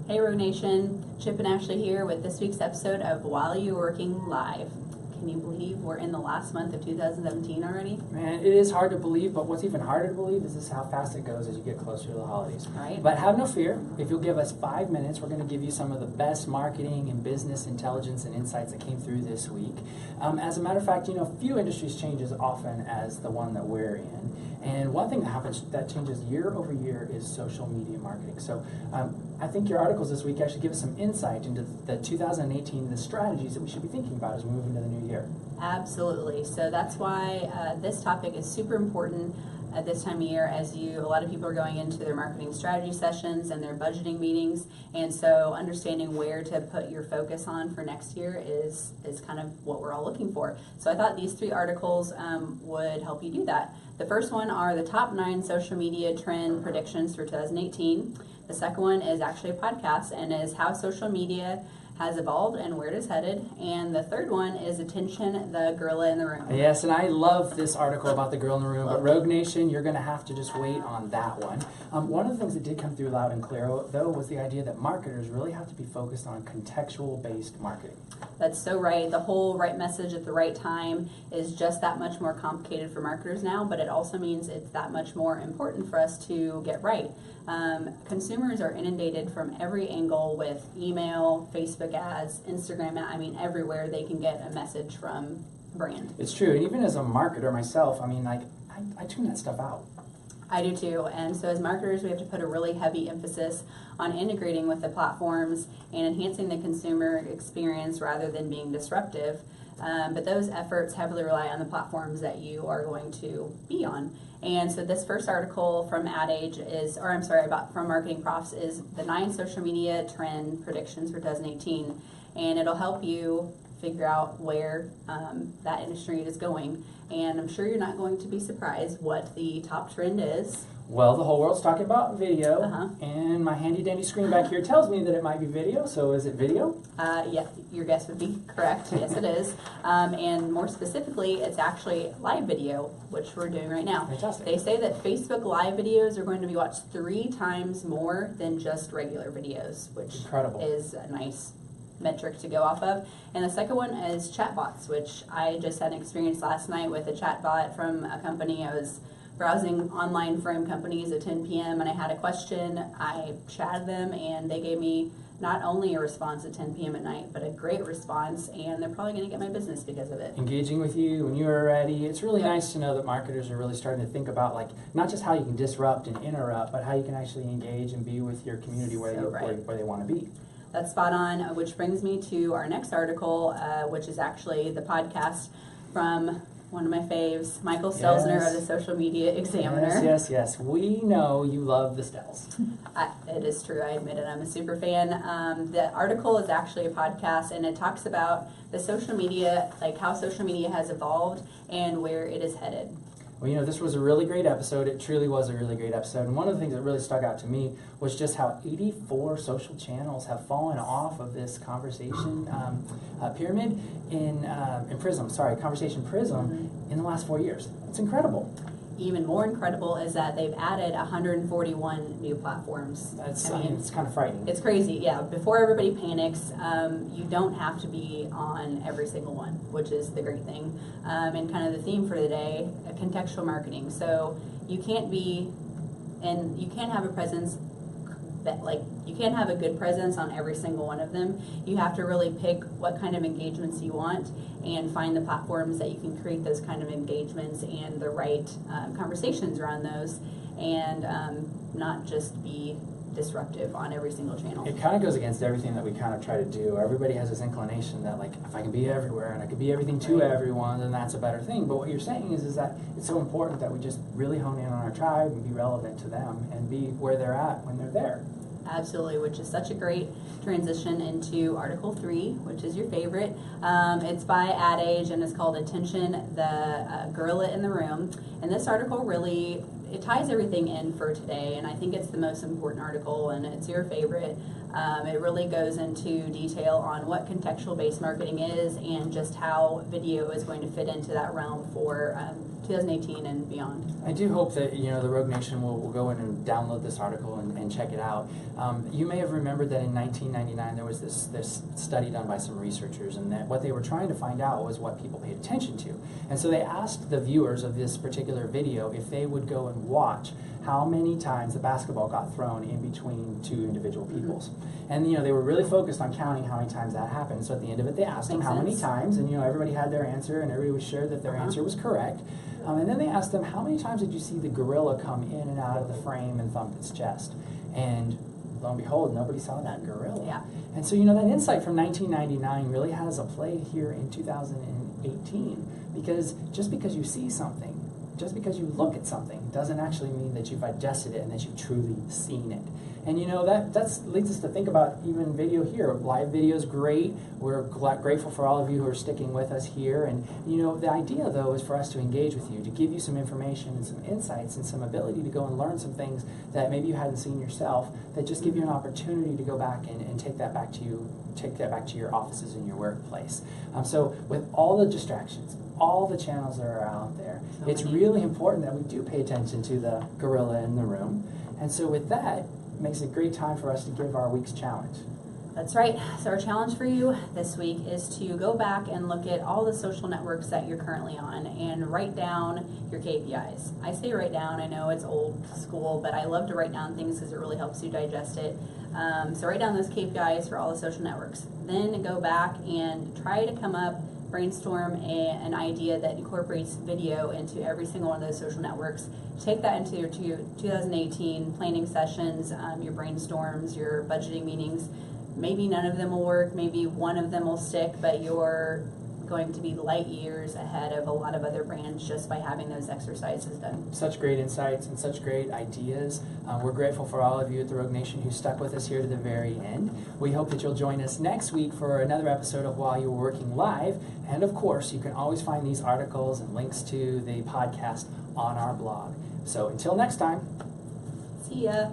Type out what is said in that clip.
Hey Rogue Nation, Chip and Ashley here with this week's episode of While You're Working Live. Can you believe we're in the last month of 2017 already? Man, it is hard to believe, but what's even harder to believe is this how fast it goes as you get closer to the holidays. Right. But have no fear. If you'll give us 5 minutes, we're going to give you some of the best marketing and business intelligence and insights that came through this week. As a matter of fact, few industries change as often as the one that we're in. And one thing that happens that changes year over year is social media marketing. So I think your articles this week actually give us some insight into the 2018, the strategies that we should be thinking about as we move into the new year. Absolutely. So that's why this topic is super important at this time of year, as a lot of people are going into their marketing strategy sessions and their budgeting meetings, and so understanding where to put your focus on for next year is kind of what we're all looking for. So I thought these 3 articles would help you do that. The first one are the top 9 social media trend predictions for 2018. The second one is actually a podcast and is how social media has evolved and where it is headed. And the third one is Attention, the Gorilla in the Room. Yes, and I love this article about the girl in the room, but Rogue Nation, you're going to have to just wait on that one. One of the things that did come through loud and clear, though, was the idea that marketers really have to be focused on contextual-based marketing. That's so right. The whole right message at the right time is just that much more complicated for marketers now, but it also means it's that much more important for us to get right. Consumers are inundated from every angle with email, Facebook ads, Instagram, everywhere they can get a message from a brand. It's true, and even as a marketer myself, I tune that stuff out. I do too, and so as marketers we have to put a really heavy emphasis on integrating with the platforms and enhancing the consumer experience rather than being disruptive. But those efforts heavily rely on the platforms that you are going to be on. And so this first article from from Marketing Profs is the 9 social media trend predictions for 2018, and it'll help you figure out where that industry is going. And I'm sure you're not going to be surprised what the top trend is. Well, the whole world's talking about video, Uh-huh. and my handy-dandy screen back here tells me that it might be video, so is it video? Yeah, your guess would be correct. Yes, it is. And more specifically, it's actually live video, which we're doing right now. Fantastic. They say that Facebook live videos are going to be watched 3 times more than just regular videos, which Incredible. is a nice metric to go off of. And the second one is chatbots, which I just had an experience last night with a chatbot from a company. I was browsing online frame companies at 10 p.m. and I had a question. I chatted them and they gave me not only a response at 10 p.m. at night, but a great response, and they're probably going to get my business because of it. Engaging with you when you're ready. It's really nice to know that marketers are really starting to think about not just how you can disrupt and interrupt, but how you can actually engage and be with your community where they want to be. That's spot on, which brings me to our next article, which is actually the podcast from one of my faves, Michael Stelzner of the Social Media Examiner. Yes. We know you love the Stels. It is true. I admit it. I'm a super fan. The article is actually a podcast, and it talks about the social media, how social media has evolved and where it is headed. Well, this was a really great episode. It truly was a really great episode. And one of the things that really stuck out to me was just how 84 social channels have fallen off of this conversation pyramid conversation prism in the last 4 years. It's incredible. Even more incredible is that they've added 141 new platforms. It's kind of frightening. It's crazy, yeah. Before everybody panics, you don't have to be on every single one, which is the great thing. And kind of the theme for the day, contextual marketing. So you can't have a presence you can't have a good presence on every single one of them. You have to really pick what kind of engagements you want and find the platforms that you can create those kind of engagements and the right conversations around those, and not just be disruptive on every single channel. It kind of goes against everything that we kind of try to do. Everybody has this inclination that if I can be everywhere and I can be everything to everyone, then that's a better thing. But what you're saying is that it's so important that we just really hone in on our tribe and be relevant to them and be where they're at when they're there. Absolutely, which is such a great transition into Article 3, which is your favorite. It's by Ad Age, and it's called Attention, the Gorilla in the Room. And this article really, it ties everything in for today, and I think it's the most important article, and it's your favorite. It really goes into detail on what contextual-based marketing is and just how video is going to fit into that realm for 2018 and beyond. I do hope that the Rogue Nation will go in and download this article and check it out. You may have remembered that in 1999 there was this study done by some researchers, and that what they were trying to find out was what people paid attention to. And so they asked the viewers of this particular video if they would go and watch how many times the basketball got thrown in between two individual peoples. And they were really focused on counting how many times that happened. So at the end of it, they asked them how many times, and everybody had their answer, and everybody was sure that their answer was correct. And then they asked them, how many times did you see the gorilla come in and out of the frame and thump its chest? And lo and behold, nobody saw that gorilla. Yeah. And so, that insight from 1999 really has a play here in 2018, because just because you see something, just because you look at something, doesn't actually mean that you've digested it and that you've truly seen it. And that leads us to think about even video here. Live video is great. We're grateful for all of you who are sticking with us here. And the idea though is for us to engage with you, to give you some information and some insights and some ability to go and learn some things that maybe you hadn't seen yourself, that just give you an opportunity to go back and take that back to you, take that back to your offices and your workplace. So with all the distractions, all the channels that are out there, it's really important that we do pay attention to the gorilla in the room. And so with that, it makes a great time for us to give our week's challenge. That's right. So our challenge for you this week is to go back and look at all the social networks that you're currently on and write down your KPIs. I say write down. I know it's old school, but I love to write down things because it really helps you digest it. So write down those KPIs for all the social networks. Then go back and try to come up, brainstorm an idea that incorporates video into every single one of those social networks. Take that into your 2018 planning sessions, your brainstorms, your budgeting meetings. Maybe none of them will work, maybe one of them will stick, but you're going to be light years ahead of a lot of other brands just by having those exercises done. Such great insights and such great ideas. We're grateful for all of you at the Rogue Nation who stuck with us here to the very end. We hope that you'll join us next week for another episode of While You Were Working Live. And of course, you can always find these articles and links to the podcast on our blog. So until next time. See ya.